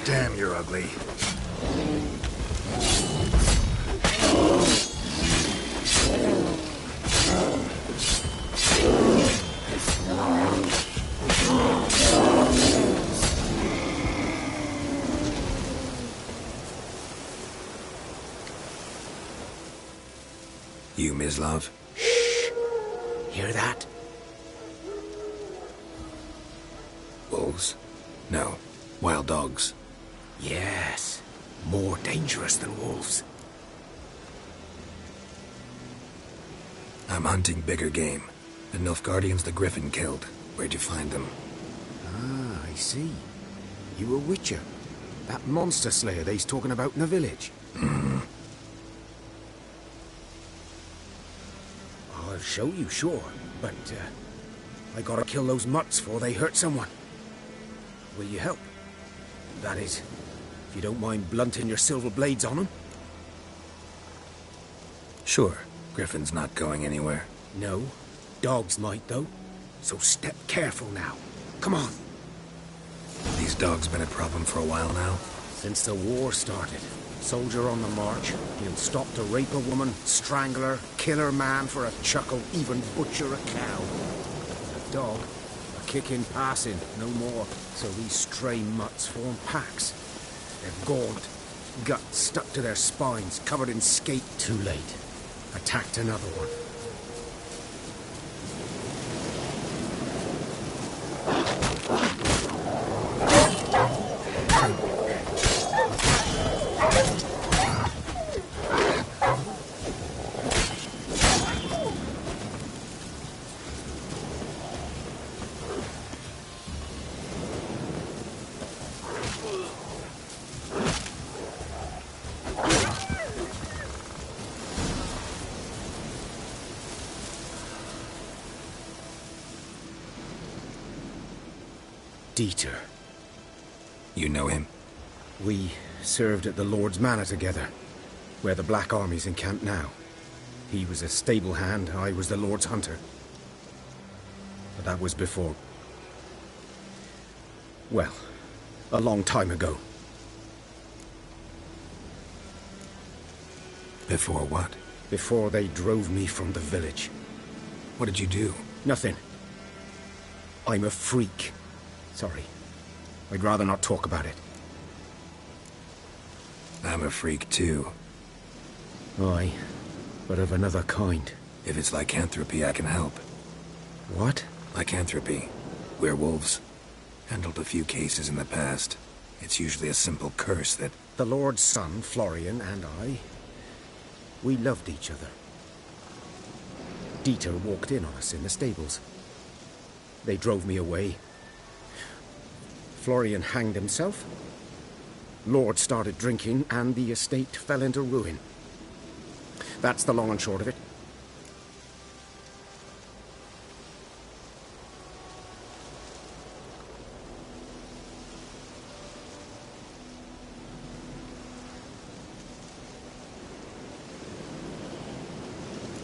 Damn, you're ugly. You, Mislav? Shh! Hear that? Wolves? No. Wild dogs. Yes. More dangerous than wolves. I'm hunting bigger game. The Nilfgaardians the Griffin killed. Where'd you find them? Ah, I see. You a Witcher. That monster slayer they's talking about in the village. I'll show you, sure. But, I gotta kill those mutts before they hurt someone. Will you help? That is, if you don't mind blunting your silver blades on them. Sure. Griffin's not going anywhere. No. Dogs might, though. So step careful now. Come on. These dogs been a problem for a while now? Since the war started. Soldier on the march. He'll stop to rape a woman, strangle her, kill her man for a chuckle, even butcher a cow. A dog, a kicking passing, no more. So these stray mutts form packs. They're gaunt, guts stuck to their spines, covered in scate. Too late. Attacked another one. Dieter. You know him? We served at the Lord's Manor together, where the Black Army's encamped now. He was a stable hand, I was the Lord's hunter. But that was before... well, a long time ago. Before what? Before they drove me from the village. What did you do? Nothing. I'm a freak. Sorry. I'd rather not talk about it. I'm a freak too. Aye, but of another kind. If it's lycanthropy, I can help. What? Lycanthropy. Werewolves. Handled a few cases in the past. It's usually a simple curse that... The Lord's son, Florian, and I... we loved each other. Dieter walked in on us in the stables. They drove me away. Florian hanged himself. Lord started drinking, and the estate fell into ruin. That's the long and short of it.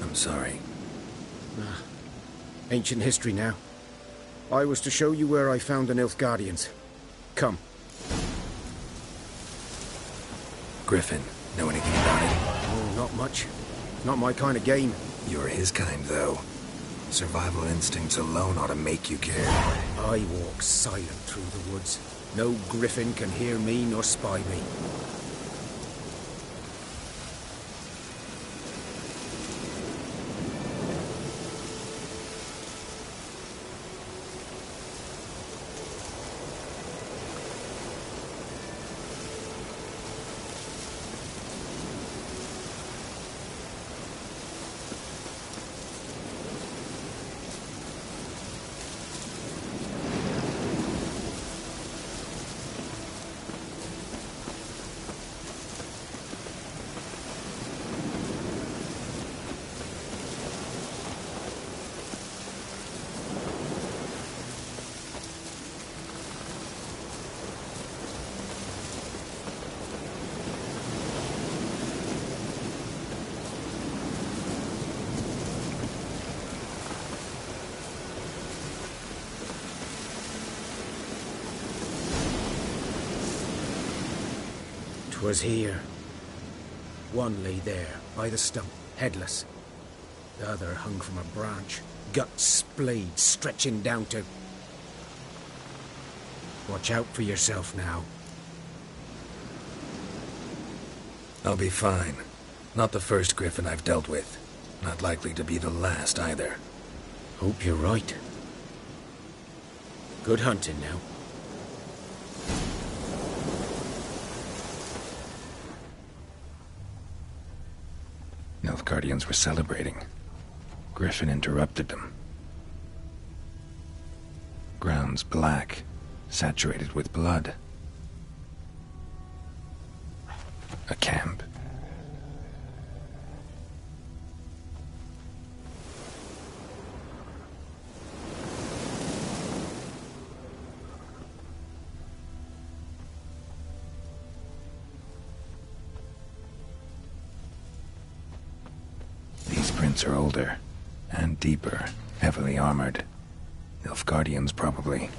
I'm sorry. Ancient history now. I was to show you where I found the Nilfgaardians. Come. Griffin, know anything about it? Oh, not much. Not my kind of game. You're his kind, though. Survival instincts alone ought to make you care. I walk silent through the woods. No griffin can hear me nor spy me. 'Twas here. One lay there, by the stump, headless. The other hung from a branch, guts splayed, stretching down to... Watch out for yourself now. I'll be fine. Not the first griffin I've dealt with. Not likely to be the last either. Hope you're right. Good hunting now. Nilfgaardians were celebrating. Griffin interrupted them. Grounds black, saturated with blood. A camp. These prints are older and deeper, heavily armored. Nilfgaardians, probably.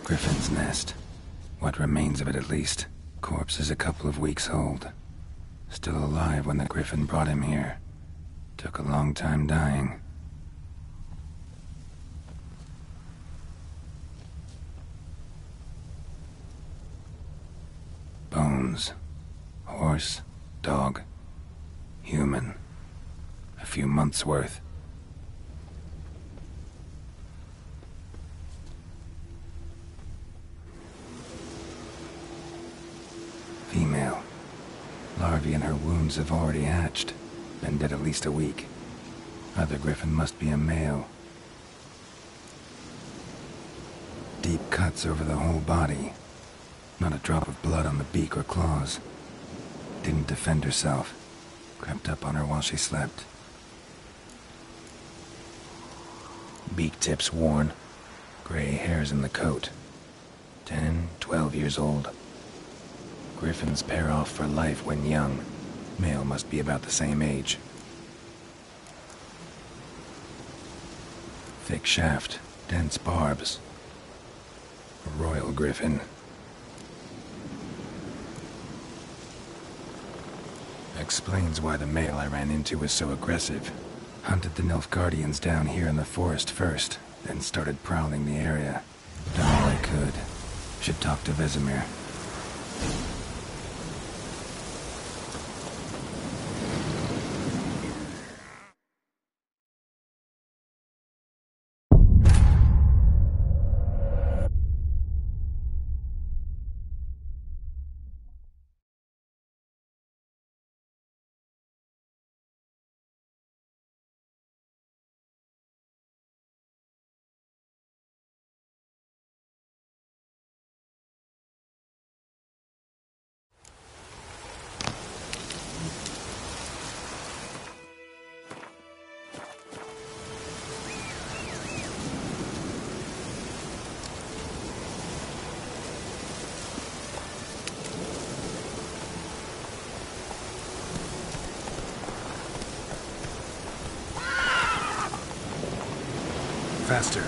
Griffin's nest. What remains of it, at least. Corpse is a couple of weeks old. Still alive when the griffin brought him here. Took a long time dying. Bones. Horse. Dog. Human. A few months' worth. Female. Larvae in her wounds have already hatched. Been dead at least a week. Other griffin must be a male. Deep cuts over the whole body. Not a drop of blood on the beak or claws. Didn't defend herself. Crept up on her while she slept. Beak tips worn. Gray hairs in the coat. 10, 12 years old. Griffins pair off for life when young. Male must be about the same age. Thick shaft, dense barbs. A royal griffin. Explains why the male I ran into was so aggressive. Hunted the Nilfgaardians down here in the forest first, then started prowling the area. Done all I could. Should talk to Vesemir. Faster.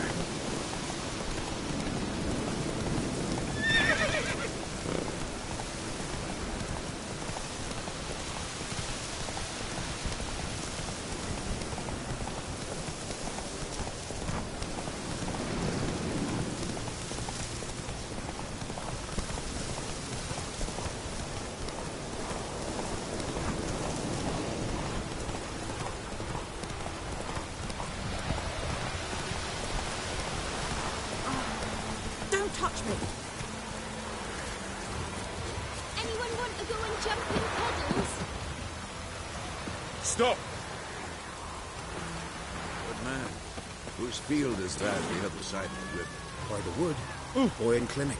touch me. Anyone want to go and jump in puddles? Stop! Good man. Whose field is that the other side of the river? By the wood. Boy in clinic.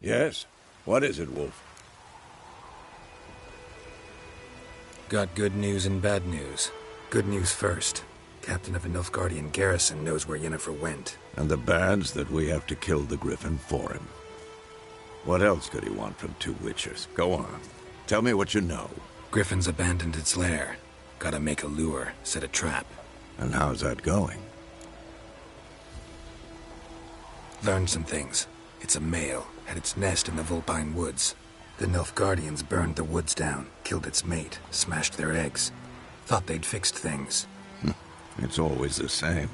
Yes? What is it, Wolf? Got good news and bad news. Good news first. Captain of a Nilfgaardian garrison knows where Yennefer went. And the bad's that we have to kill the Griffin for him. What else could he want from two Witchers? Go on. Tell me what you know. Griffin's abandoned its lair. Gotta make a lure, set a trap. And how's that going? Learned some things. It's a male, had its nest in the Vulpine Woods. The Nilfgaardians burned the woods down, killed its mate, smashed their eggs. Thought they'd fixed things. It's always the same.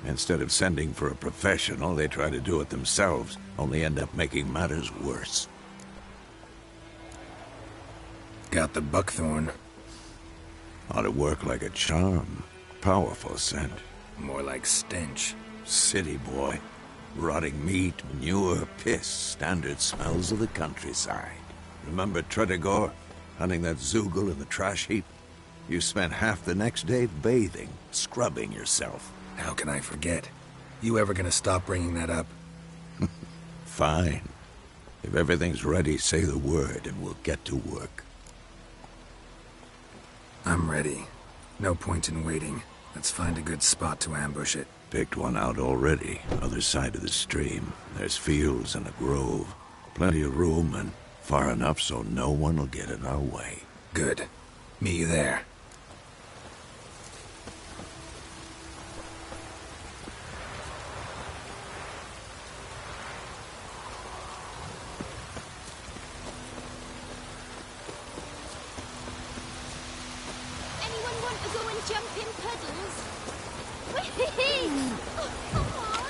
Instead of sending for a professional, they try to do it themselves, only end up making matters worse. Got the buckthorn. Ought to work like a charm. Powerful scent. More like stench. City boy. Rotting meat, manure, piss, standard smells of the countryside. Remember Tredegor? Hunting that Zoogle in the trash heap? You spent half the next day bathing, scrubbing yourself. How can I forget? You ever gonna stop bringing that up? Fine. If everything's ready, say the word and we'll get to work. I'm ready. No point in waiting. Let's find a good spot to ambush it. Picked one out already, other side of the stream. There's fields and a grove. Plenty of room and far enough so no one will get in our way. Good. Meet you there. Anyone want to go and jump in puddles? Whee! Oh, come on!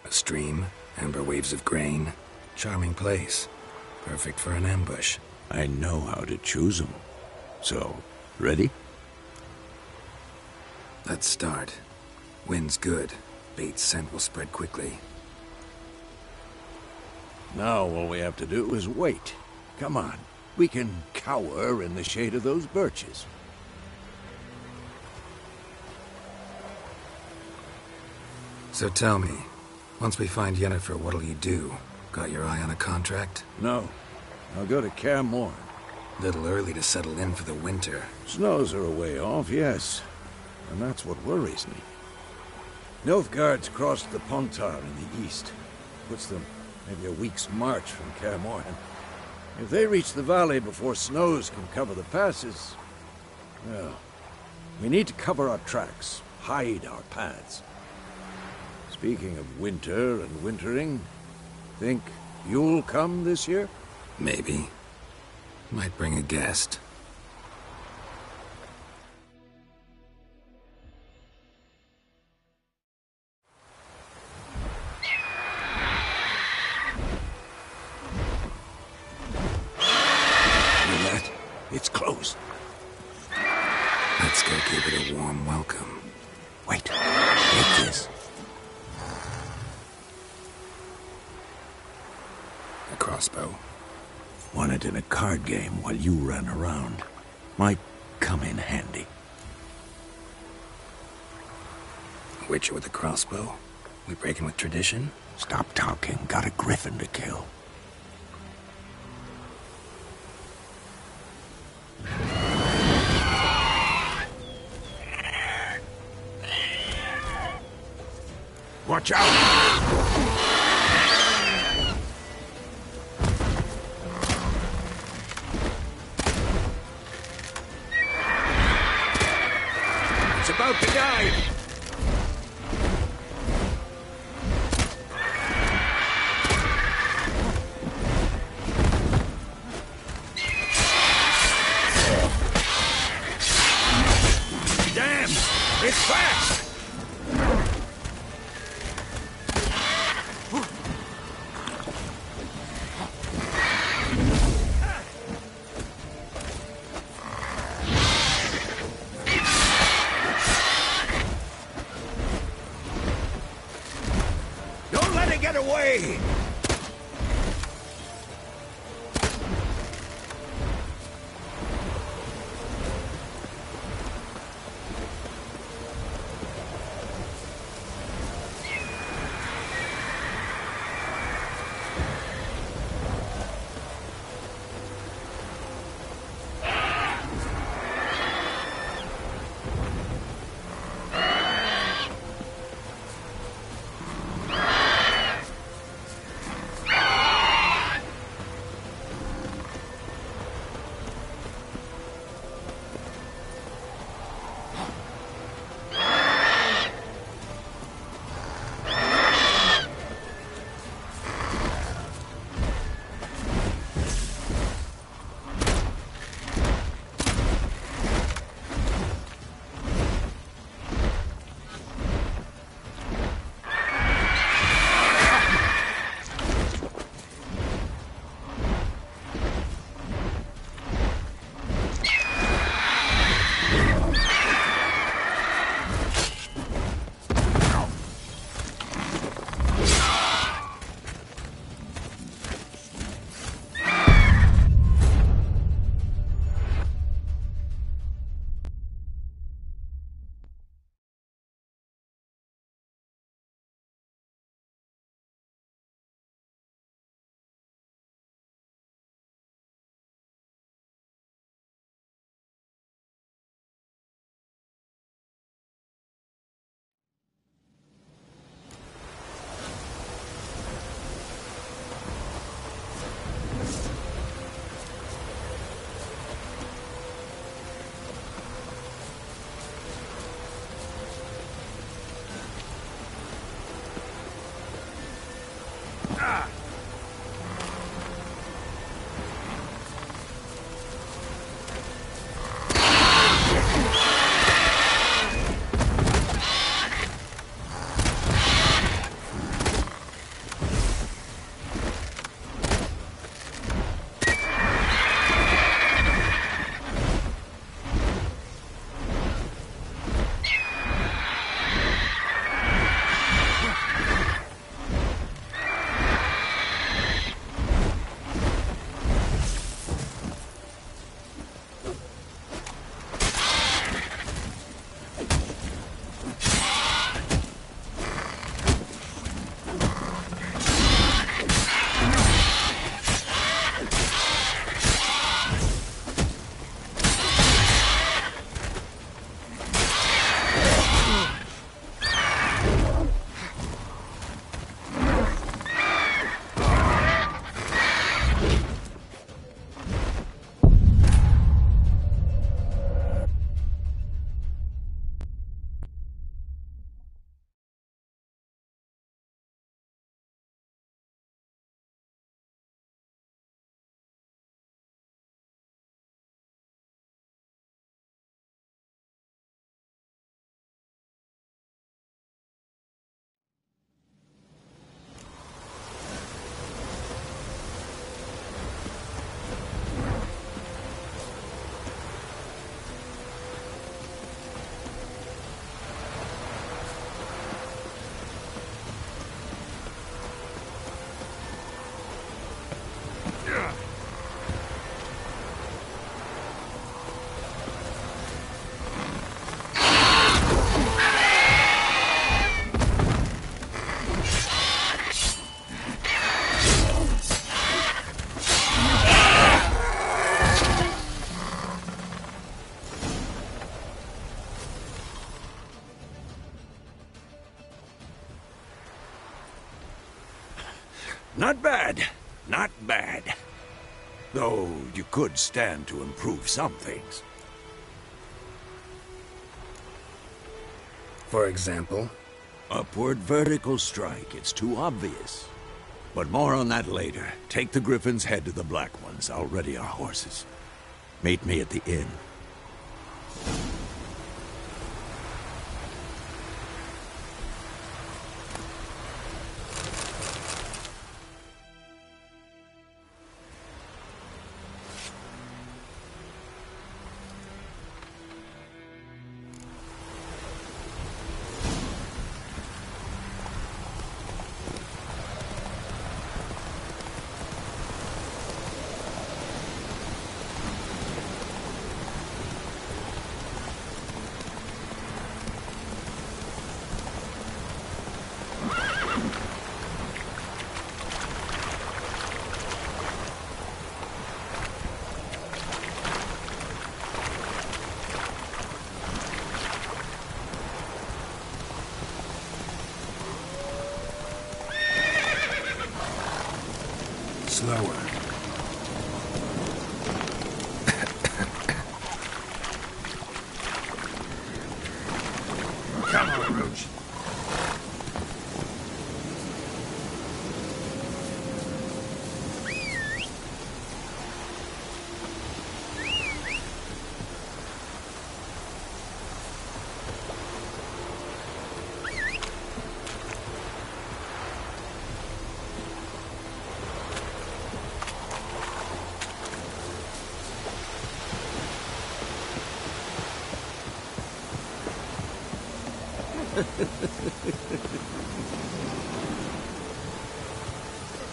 A stream, amber waves of grain. Charming place. Perfect for an ambush. I know how to choose them. So, ready? Let's start. Wind's good. Bait's scent will spread quickly. Now all we have to do is wait. Come on. We can cower in the shade of those birches. So tell me, once we find Yennefer, what'll you do? Got your eye on a contract? No. I'll go to Kaer Morhen. Little early to settle in for the winter. Snows are a way off, yes. And that's what worries me. Nilfgaard's crossed the Pontar in the east. Puts them maybe a week's march from Kaer Morhen. If they reach the valley before snows can cover the passes, well, we need to cover our tracks, hide our paths. Speaking of winter and wintering, think you'll come this year? Maybe. Might bring a guest. Hear that? It's close. Let's go give it a warm welcome. Wait, take this. A crossbow. Won it in a card game while you ran around. Might come in handy. A witcher with a crossbow? We breaking with tradition? Stop talking. Got a griffin to kill. Watch out! about to die! Damn! It's fast! Don't let it get away! Not bad. Not bad. Though you could stand to improve some things. For example? Upward vertical strike. It's too obvious. But more on that later. Take the Griffin's head to the Black Ones. I'll ready our horses. Meet me at the inn. Slower. Come on, Roach.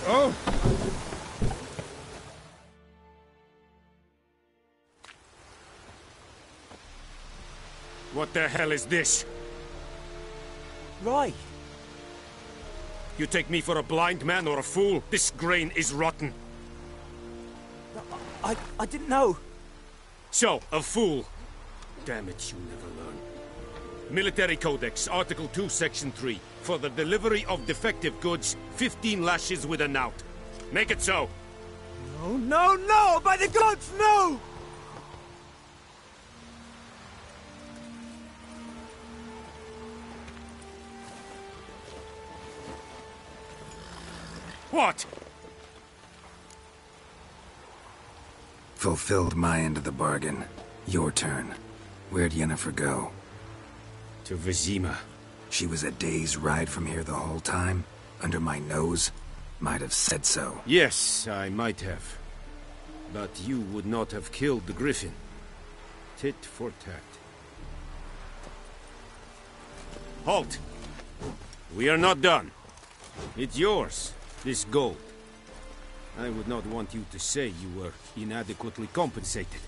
Oh! What the hell is this? Right. You take me for a blind man or a fool? This grain is rotten. I didn't know. So, a fool. Damn it, you never learn. Military Codex, Article 2, Section 3. For the delivery of defective goods, 15 lashes with a knout. Make it so. No, no, no! By the gods, no! What? Fulfilled my end of the bargain. Your turn. Where'd Yennefer go? To Vizima. She was a day's ride from here the whole time? Under my nose? Might have said so. Yes, I might have. But you would not have killed the Griffin. Tit for tat. Halt! We are not done. It's yours, this gold. I would not want you to say you were inadequately compensated.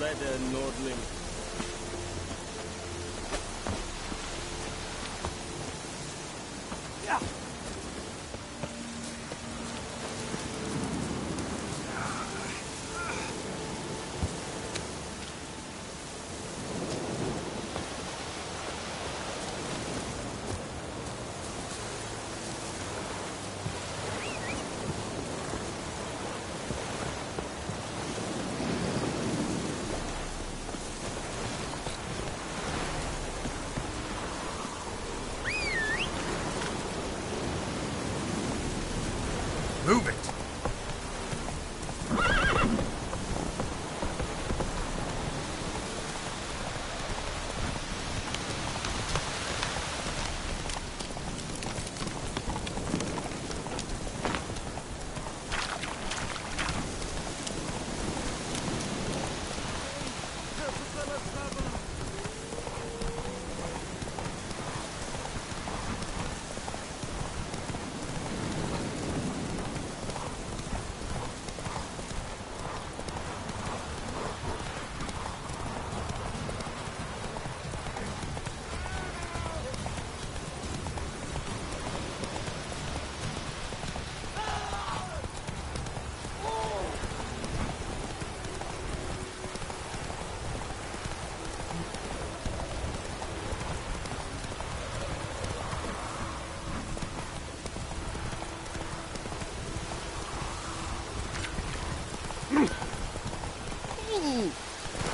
Leather Nordling.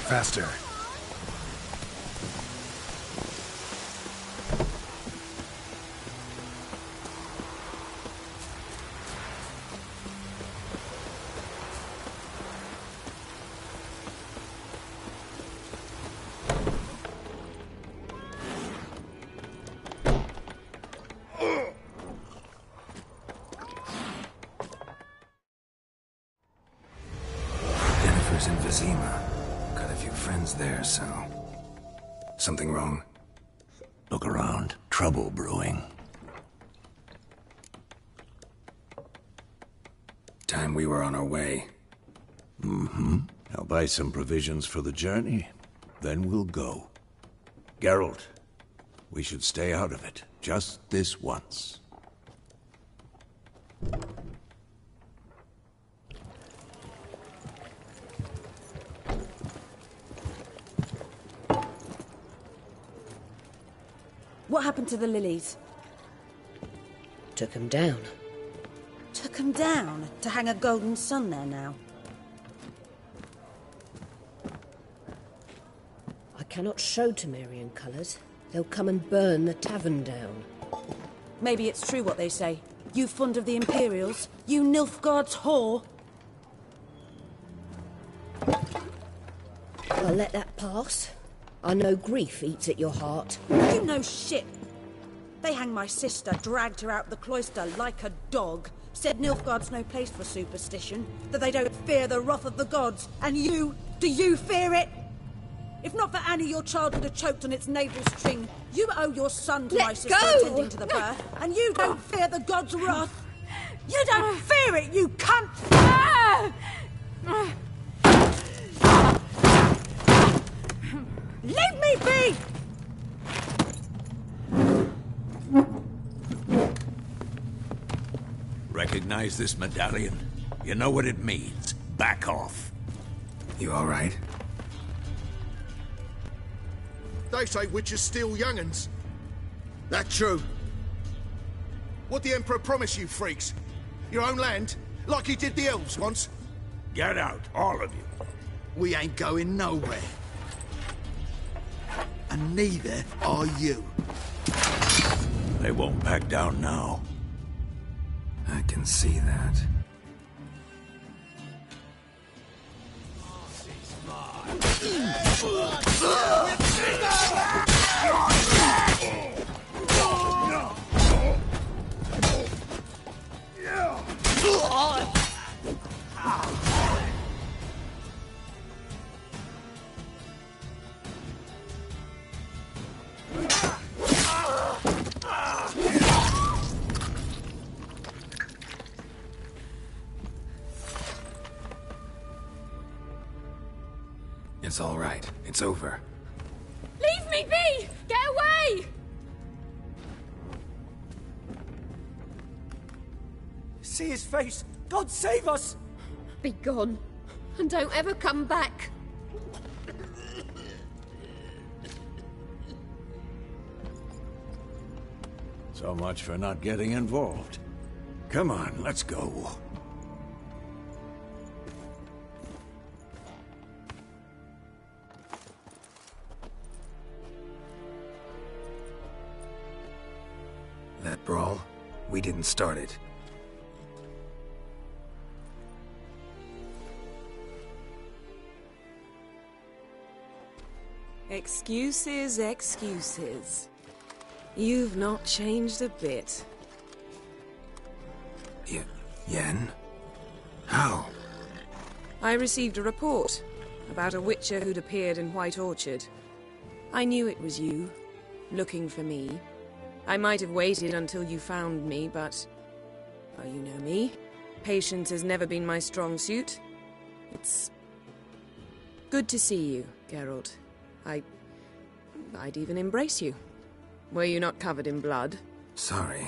Faster. Yennefer's in Vizima. Got a few friends there, so... Something wrong? Look around. Trouble brewing. Time we were on our way. Mm-hmm. I'll buy some provisions for the journey. Then we'll go. Geralt, we should stay out of it. Just this once. What happened to the lilies? Took him down. Took 'em down to hang a golden sun there now. I cannot show Temerian colours. They'll come and burn the tavern down. Maybe it's true what they say. You fond of the Imperials? You Nilfgaard's whore? I'll let that pass. I know grief eats at your heart. You know shit. They hanged my sister, dragged her out the cloister like a dog, said Nilfgaard's no place for superstition, that they don't fear the wrath of the gods. And you, do you fear it? If not for Annie, your child would have choked on its navel string. You owe your son to my sister attending to the birth, and you don't fear the gods' wrath. You don't fear it, you cunt! Leave me be! Recognize this medallion? You know what it means. Back off. You all right? They say Witchers steal young'uns. That true? What the Emperor promised you freaks? Your own land? Like he did the elves once? Get out, all of you. We ain't going nowhere. And neither are you. They won't back down now. I can see that. It's all right. It's over. Leave me be! Get away! See his face! God save us! Be gone. And don't ever come back. So much for not getting involved. Come on, let's go. That brawl, we didn't start it. Excuses, excuses. You've not changed a bit. Yen? How? I received a report about a Witcher who'd appeared in White Orchard. I knew it was you, looking for me. I might have waited until you found me, but... well, you know me. Patience has never been my strong suit. It's... good to see you, Geralt. I'd even embrace you. Were you not covered in blood? Sorry.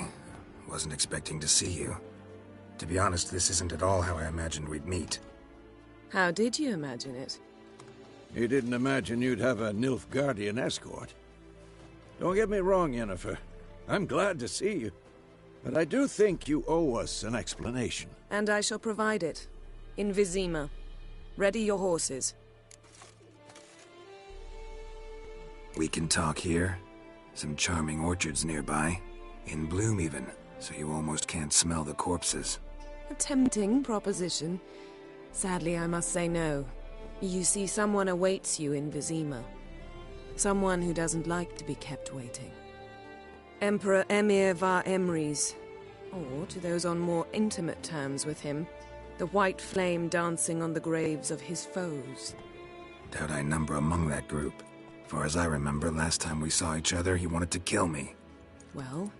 Wasn't expecting to see you. To be honest, this isn't at all how I imagined we'd meet. How did you imagine it? You didn't imagine you'd have a Nilfgaardian escort. Don't get me wrong, Yennefer. I'm glad to see you. But I do think you owe us an explanation. And I shall provide it. In Vizima. Ready your horses. We can talk here. Some charming orchards nearby. In bloom even, so you almost can't smell the corpses. A tempting proposition. Sadly, I must say no. You see, someone awaits you in Vizima. Someone who doesn't like to be kept waiting. Emperor Emir var Emrys. Or, to those on more intimate terms with him, the white flame dancing on the graves of his foes. Doubt I number among that group. Far as I remember, last time we saw each other, he wanted to kill me. Well,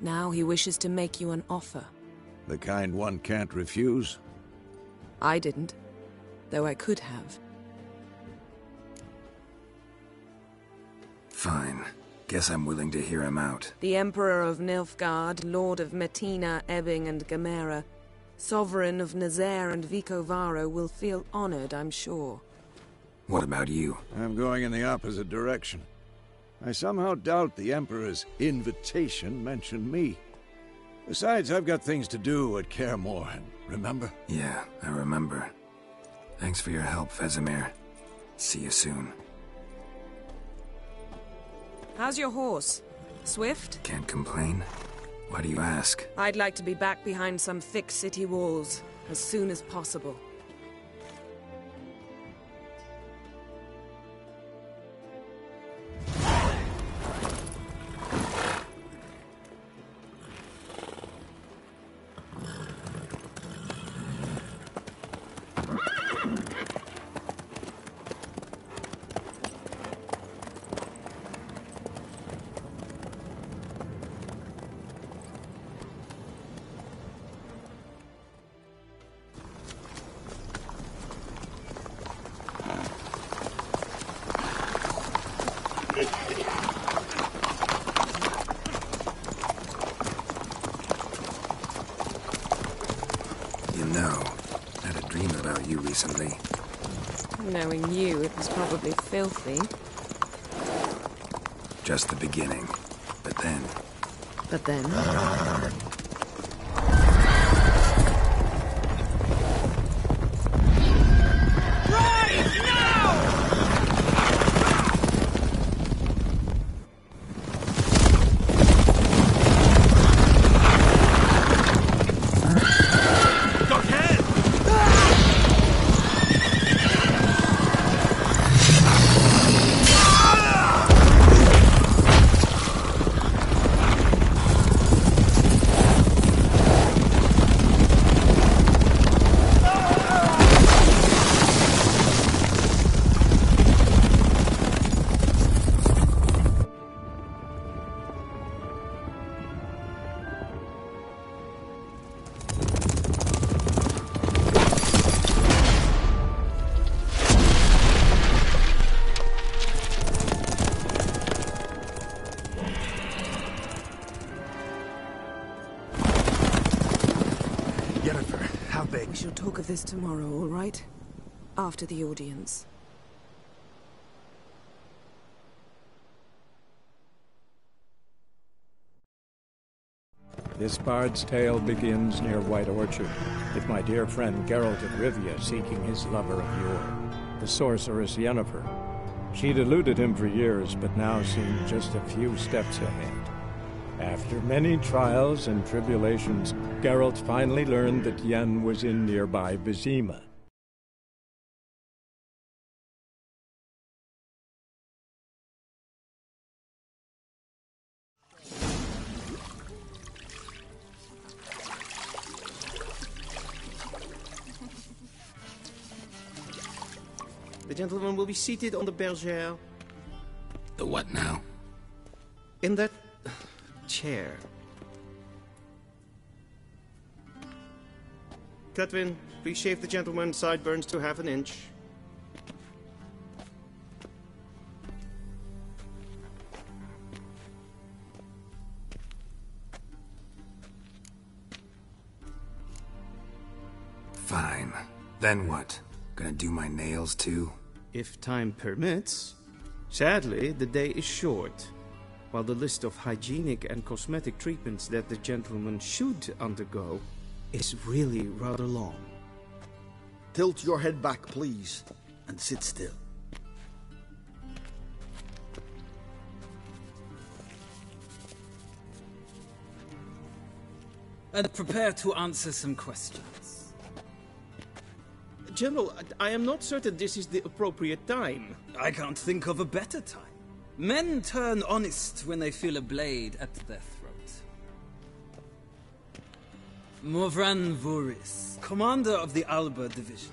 now he wishes to make you an offer. The kind one can't refuse? I didn't, though I could have. Fine. Guess I'm willing to hear him out. The Emperor of Nilfgaard, Lord of Metina, Ebbing and Gamera, Sovereign of Nazaire and Vicovaro will feel honored, I'm sure. What about you? I'm going in the opposite direction. I somehow doubt the Emperor's invitation mentioned me. Besides, I've got things to do at Kaer Morhen, remember? Yeah, I remember. Thanks for your help, Vesemir. See you soon. How's your horse? Swift? Can't complain. Why do you ask? I'd like to be back behind some thick city walls as soon as possible. Recently. Knowing you, it was probably filthy. Just the beginning. But then... But then? Yennefer, how big? We shall talk of this tomorrow, all right? After the audience. This bard's tale begins near White Orchard, with my dear friend Geralt of Rivia seeking his lover of yore, the sorceress Yennefer. She'd eluded him for years, but now seemed just a few steps ahead. After many trials and tribulations, Geralt finally learned that Yen was in nearby Vizima. The gentleman will be seated on the bergère. The what now? In that chair. Cletwin, please shave the gentleman's sideburns to half an inch. Fine. Then what? Gonna do my nails too? If time permits. Sadly, the day is short, while the list of hygienic and cosmetic treatments that the gentleman should undergo is really rather long. Tilt your head back, please, and sit still. And prepare to answer some questions. General, I am not certain this is the appropriate time. I can't think of a better time. Men turn honest when they feel a blade at their throat. Morvran Voris, commander of the Alba Division.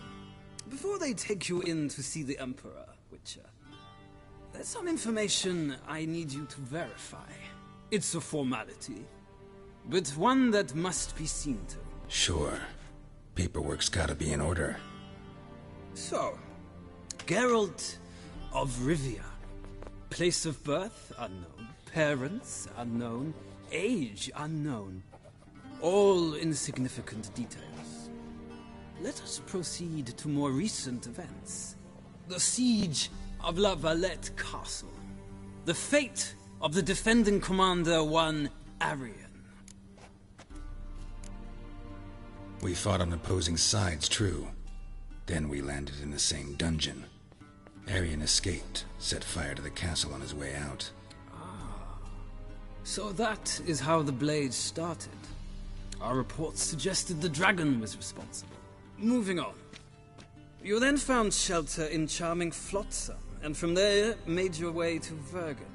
Before they take you in to see the Emperor, Witcher, there's some information I need you to verify. It's a formality, but one that must be seen to. Sure. Paperwork's gotta be in order. So, Geralt of Rivia. Place of birth, unknown. Parents, unknown. Age, unknown. All insignificant details. Let us proceed to more recent events. The siege of La Valette Castle. The fate of the defending commander, one Arian. We fought on opposing sides, true. Then we landed in the same dungeon. Arian escaped, set fire to the castle on his way out. So that is how the blade started. Our reports suggested the dragon was responsible. Moving on. You then found shelter in charming Flotsam, and from there made your way to Vergen.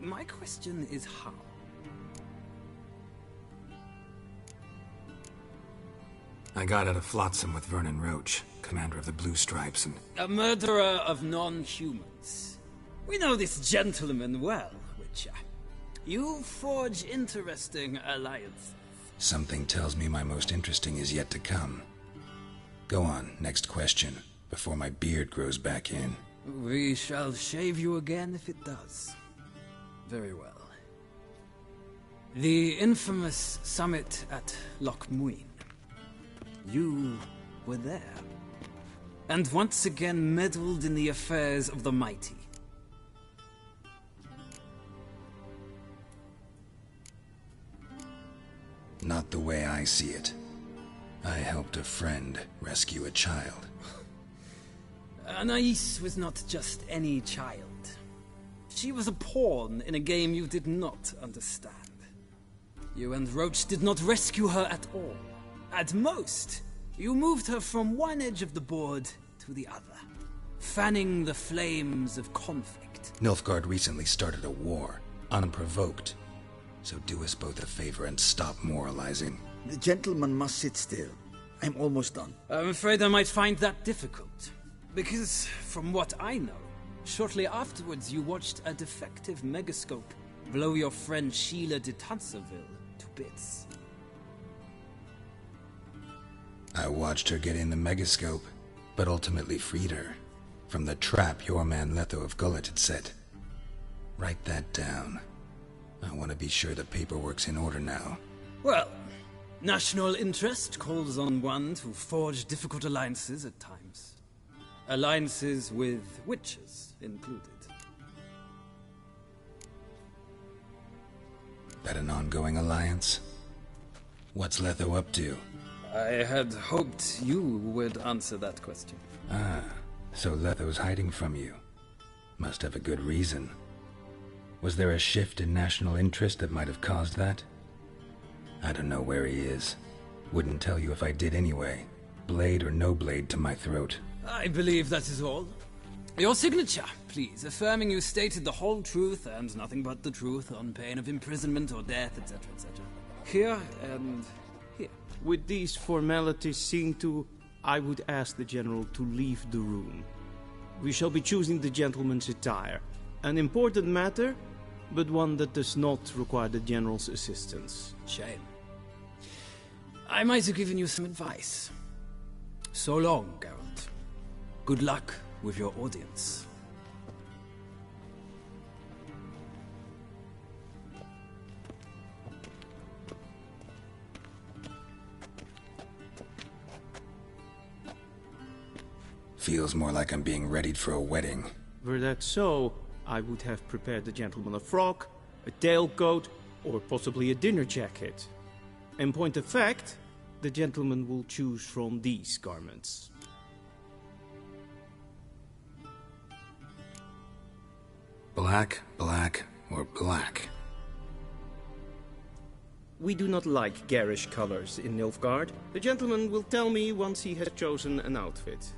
My question is how? I got out of Flotsam with Vernon Roach, commander of the Blue Stripes, and... A murderer of non-humans. We know this gentleman well, Witcher. You forge interesting alliances. Something tells me my most interesting is yet to come. Go on, next question, before my beard grows back in. We shall shave you again if it does. Very well. The infamous summit at Loch Muin. You were there. And once again meddled in the affairs of the mighty. Not the way I see it. I helped a friend rescue a child. Anais was not just any child. She was a pawn in a game you did not understand. You and Roach did not rescue her at all. At most, you moved her from one edge of the board to the other, fanning the flames of conflict. Nilfgaard recently started a war, unprovoked. So do us both a favor and stop moralizing. The gentleman must sit still. I'm almost done. I'm afraid I might find that difficult. Because, from what I know, shortly afterwards you watched a defective megascope blow your friend Sheila de Tanserville to bits. I watched her get in the megascope, but ultimately freed her from the trap your man Letho of Gullet had set. Write that down. I want to be sure the paperwork's in order now. Well, national interest calls on one to forge difficult alliances at times. Alliances with witches included. That an ongoing alliance? What's Letho up to? I had hoped you would answer that question. Ah, so Letho's hiding from you. Must have a good reason. Was there a shift in national interest that might have caused that? I don't know where he is. Wouldn't tell you if I did anyway. Blade or no blade to my throat. I believe that is all. Your signature, please, affirming you stated the whole truth and nothing but the truth on pain of imprisonment or death, etc., etc. Here and here. With these formalities seen to, I would ask the General to leave the room. We shall be choosing the gentleman's attire. An important matter, but one that does not require the General's assistance. Shame. I might have given you some advice. So long, Geralt. Good luck with your audience. Feels more like I'm being readied for a wedding. Were that so, I would have prepared the gentleman a frock, a tailcoat, or possibly a dinner jacket. In point of fact, the gentleman will choose from these garments. Black, black, or black? We do not like garish colors in Nilfgaard. The gentleman will tell me once he has chosen an outfit.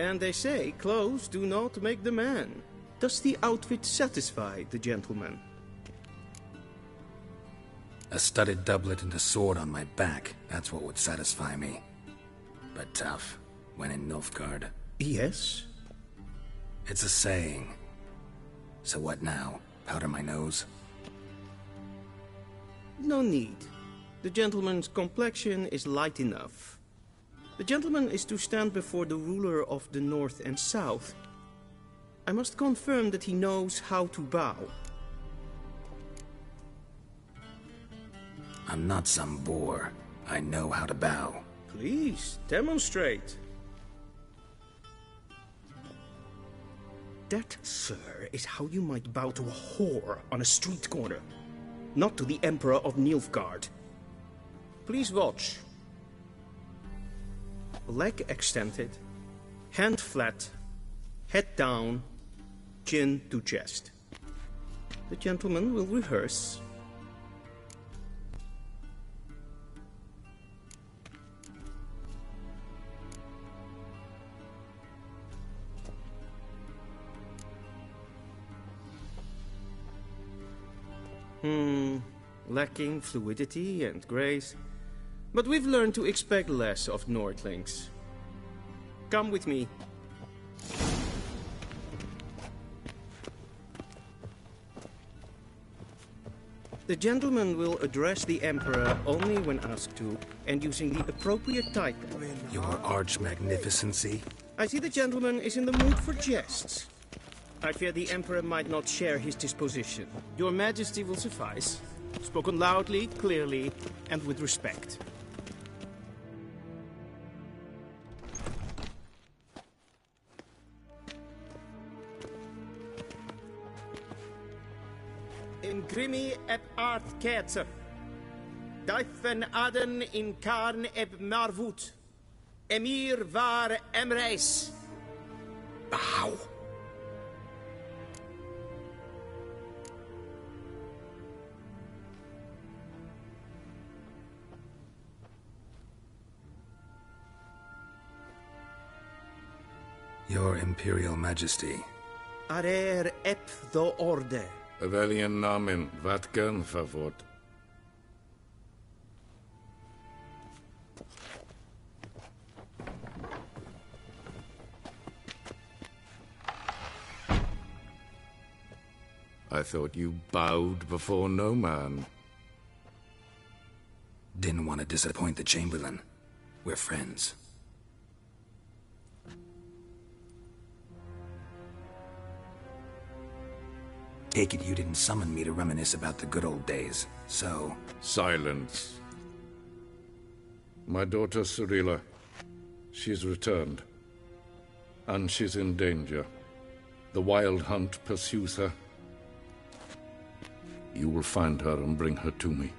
And they say clothes do not make the man. Does the outfit satisfy the gentleman? A studded doublet and a sword on my back, that's what would satisfy me. But tough, when in Nilfgaard. Yes? It's a saying. So what now? Powder my nose? No need. The gentleman's complexion is light enough. The gentleman is to stand before the ruler of the North and South. I must confirm that he knows how to bow. I'm not some boor. I know how to bow. Please, demonstrate. That, sir, is how you might bow to a whore on a street corner, not to the Emperor of Nilfgaard. Please watch. Leg extended, hand flat, head down, chin to chest. The gentleman will rehearse. Lacking fluidity and grace. But we've learned to expect less of Nordlings. Come with me. The gentleman will address the Emperor only when asked to, and using the appropriate title. Your Arch-Magnificency? I see the gentleman is in the mood for jests. I fear the Emperor might not share his disposition. Your Majesty will suffice. Spoken loudly, clearly, and with respect. In grimi eb art ketzer. Dijfen aden in karn eb marvoet. Emir var emreis. Bow. Your Imperial Majesty. Arer ep the orde. Welchen Namen, wat gern verwort? I thought you bowed before no man. Didn't want to disappoint the Chamberlain. We're friends. Take it you didn't summon me to reminisce about the good old days, so... Silence. My daughter Cyrilla, she's returned. And she's in danger. The Wild Hunt pursues her. You will find her and bring her to me.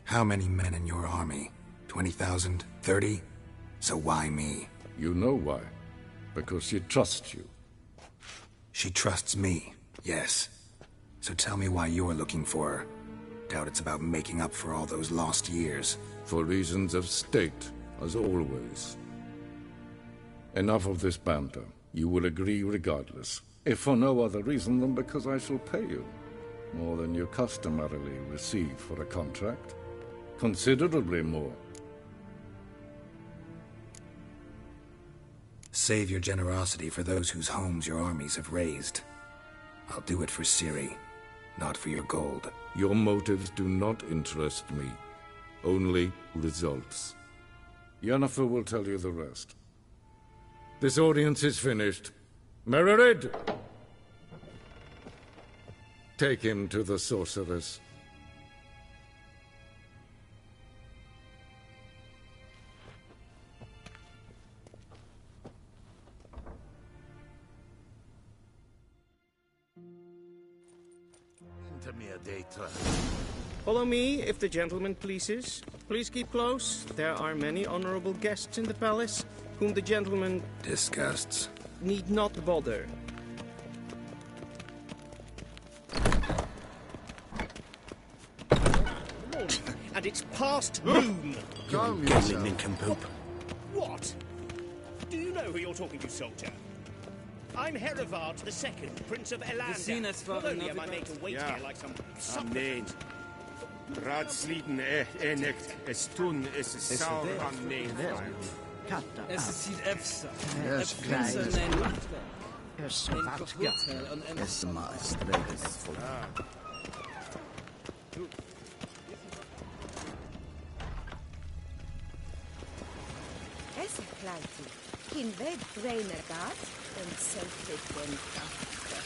How many men in your army? 20,000? 30? So why me? You know why. Because she trusts you. She trusts me, yes. So tell me why you're looking for her. Doubt it's about making up for all those lost years. For reasons of state, as always. Enough of this banter. You will agree regardless. If for no other reason than because I shall pay you. More than you customarily receive for a contract. Considerably more. save your generosity for those whose homes your armies have razed. I'll do it for Ciri, not for your gold. Your motives do not interest me. Only results. Yennefer will tell you the rest. This audience is finished. Mererid! Take him to the sorceress. Follow me, if the gentleman pleases. Please keep close. There are many honorable guests in the palace, whom the gentleman... disgusts. ...need not bother. And it's past noon. Calm yourself, nincompoop. What? Do you know who you're talking to, soldier? I'm Herivard II, Prince of Elander. Not only am I made to wait here like some suppliant. Raadsliden echt es tun es saur am neem. Es sieht Efsa. Yes, Prince guys. Es Es maest regensful. Es kleintje. Geen weg trainer gaat en zelfit den kaffe.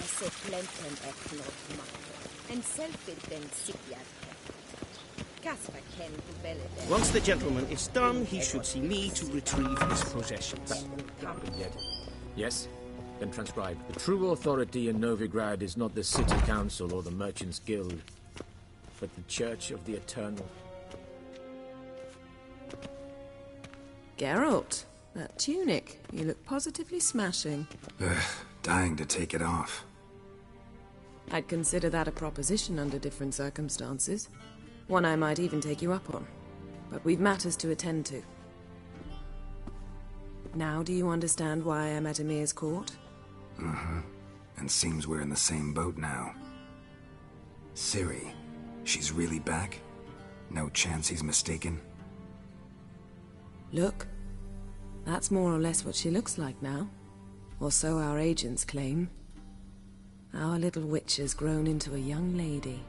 Es plenten eknot makke. En zelfit den sikjatke. Kasper ken belle. Once the gentleman is done, he should see me to retrieve his possessions. Yet. Yes? Then transcribe. The true authority in Novigrad is not the city council or the merchants' guild, but the Church of the Eternal. Geralt, that tunic. You look positively smashing. Dying to take it off. I'd consider that a proposition under different circumstances. One I might even take you up on. But we've matters to attend to. Now do you understand why I'm at Emir's court? Mm-hmm. And seems we're in the same boat now. Ciri, she's really back? No chance he's mistaken? Look, that's more or less what she looks like now. Or so our agents claim. Our little witch has grown into a young lady.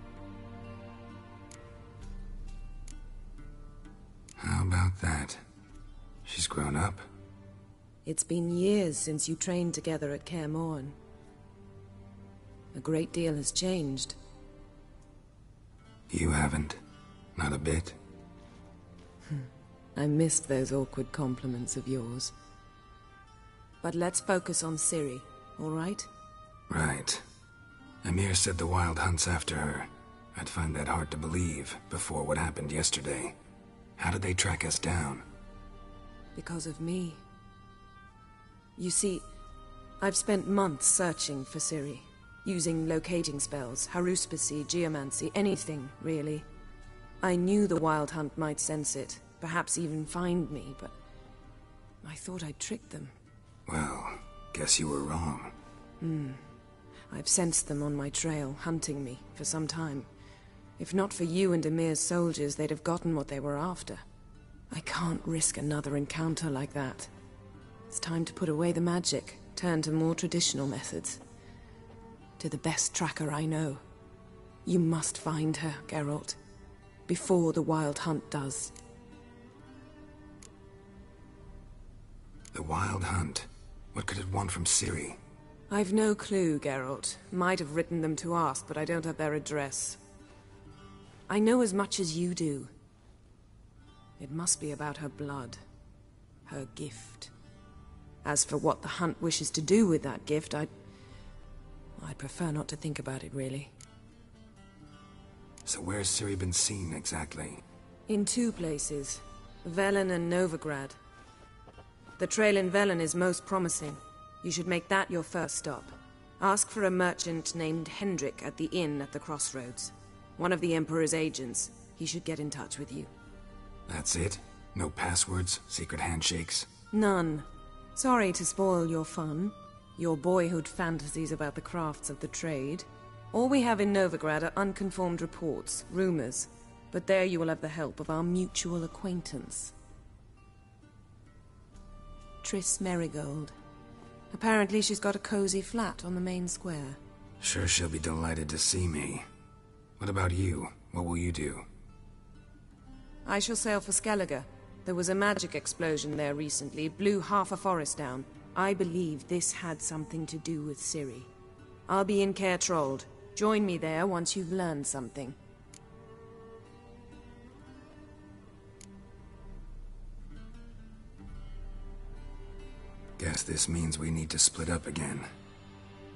How about that? She's grown up. It's been years since you trained together at Kaer Morhen. A great deal has changed. You haven't. Not a bit. I missed those awkward compliments of yours. But let's focus on Ciri, all right? Right. Emir said the Wild Hunt's after her. I'd find that hard to believe before what happened yesterday. How did they track us down? Because of me. You see, I've spent months searching for Ciri, using locating spells, haruspicy, geomancy, anything, really. I knew the Wild Hunt might sense it, perhaps even find me, but I thought I'd tricked them. Well, guess you were wrong. I've sensed them on my trail, hunting me, for some time. If not for you and Emir's soldiers, they'd have gotten what they were after. I can't risk another encounter like that. It's time to put away the magic, turn to more traditional methods. To the best tracker I know. You must find her, Geralt. Before the Wild Hunt does. The Wild Hunt? What could it want from Ciri? I've no clue, Geralt. Might have written them to ask, but I don't have their address. I know as much as you do. It must be about her blood. Her gift. As for what the Hunt wishes to do with that gift, I'd prefer not to think about it, really. So where's Ciri been seen, exactly? In two places. Velen and Novigrad. The trail in Velen is most promising. You should make that your first stop. Ask for a merchant named Hendrik at the inn at the crossroads. One of the Emperor's agents. He should get in touch with you. That's it? No passwords, secret handshakes? None. Sorry to spoil your fun. Your boyhood fantasies about the crafts of the trade. All we have in Novigrad are unconfirmed reports, rumors. But there you will have the help of our mutual acquaintance. Triss Merigold. Apparently she's got a cozy flat on the main square. Sure she'll be delighted to see me. What about you? What will you do? I shall sail for Skellige. There was a magic explosion there recently, blew half a forest down. I believe this had something to do with Ciri. I'll be in Caer Trold. Join me there once you've learned something. Guess this means we need to split up again.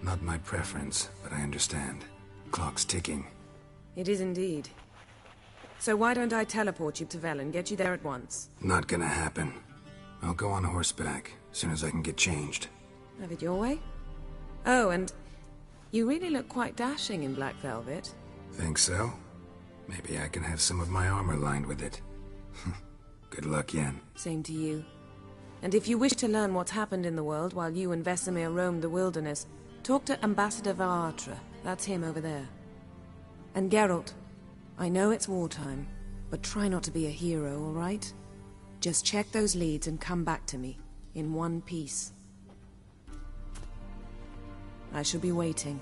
Not my preference, but I understand. Clock's ticking. It is indeed. So why don't I teleport you to Velen, get you there at once? Not gonna happen. I'll go on horseback, as soon as I can get changed. Have it your way? Oh, and you really look quite dashing in black velvet. Think so? Maybe I can have some of my armor lined with it. Good luck, Yen. Same to you. And if you wish to learn what's happened in the world while you and Vesemir roamed the wilderness, talk to Ambassador Varatra. That's him over there. And Geralt, I know it's wartime, but try not to be a hero, all right? Just check those leads and come back to me, in one piece. I shall be waiting.